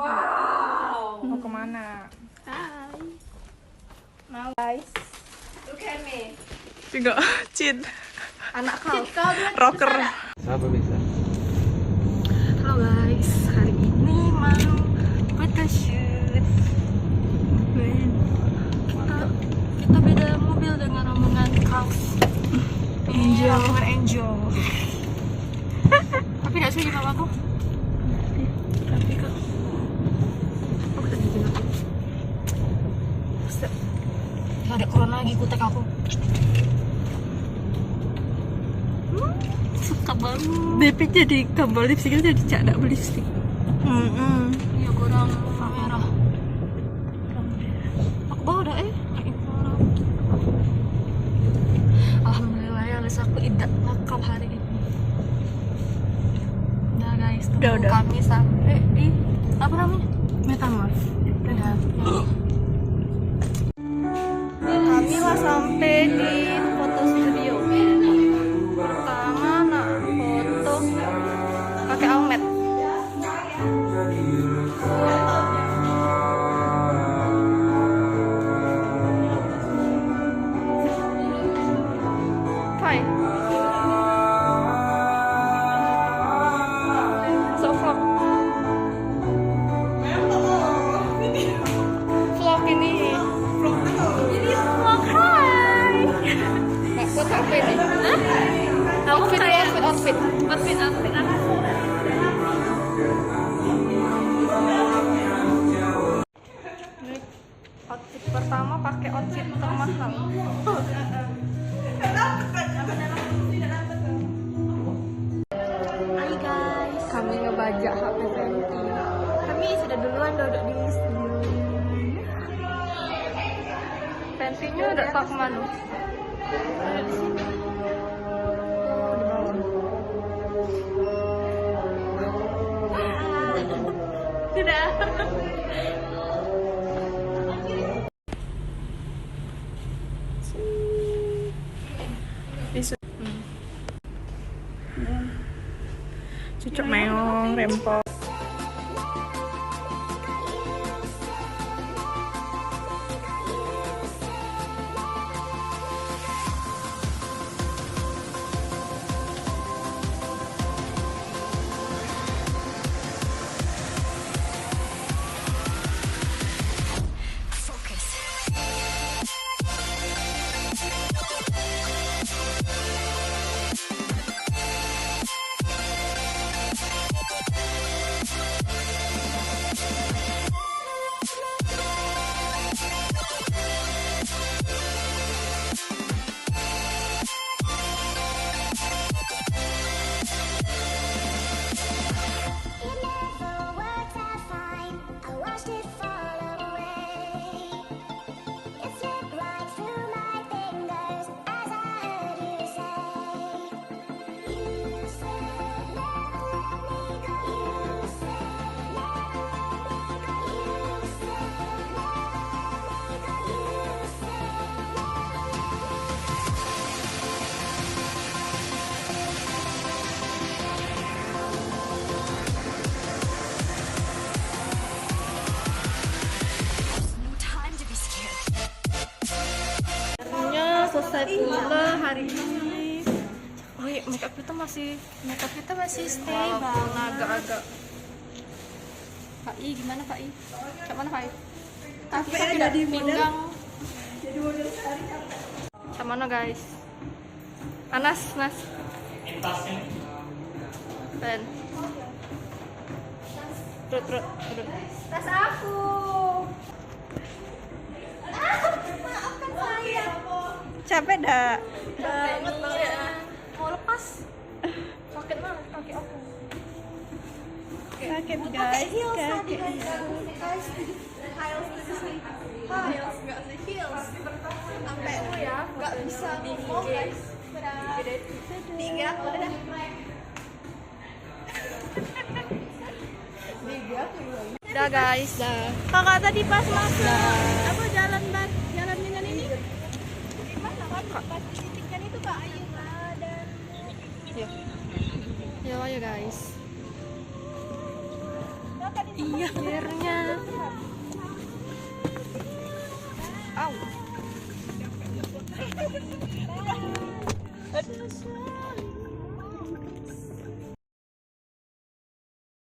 Wow. Mau kemana? Hai. Mau guys. Look at me. Juga cheat. Anak kau. Rocker. Siapa bisa? Halo guys, hari ini mau photoshoot. Kita beda mobil dengan rombongan Kaus. Angel. Rombongan Angel. Tapi nggak sih sama aku? Tapi kok. Aku tadi bilang. Gak ada corona lagi, kutek aku. Suka banget. DP jadi gambar lipstiknya jadi cadak lipstik. Ya kurang merah. Aku bawa udah Alhamdulillah ya, alis aku tidak nakal hari ini. Udah guys, tunggu kami sampai di apa namanya? Metamorph. Udah. Kami lah sampai di foto studio. Pertama nak foto pakai Almet. Fine. So vlog. Vlog ini. Ini vlog. Hai. Nak foto apa ini? Outfit aku. Ini outfit pertama pakai outfit termahal. Hai guys, kami ngebajak HP Fenty. Kami sudah duluan duduk di studio. Fenty-nya udah tak kemana? Ada di sini. Sudah. Cucuk meong rempong. Selesai pula hari ini. Oh iya, makeup kita masih stay walaupun agak-agak. Pak I gimana Pak I? Kayak mana Pak I? Tapi ada di pinggang. Jadi model sekali capek. Kayak mana guys? Panas, Nas. Ben. Perut. Tas aku. Maafkan saya. Capek dah. Banget ya. Mau lepas. Sakit banget kaki aku. Sakit guys. Heels tadi guys. Heels enggak ada heels. Sampai ya, enggak bisa ngomong guys. Tiga udah. Udah guys, dah. Kakak tadi pas masuk. Apa jalan dengan ini? Titikkan itu Kak Ayu dan Yo ayo guys. Iya, hairnya. Au.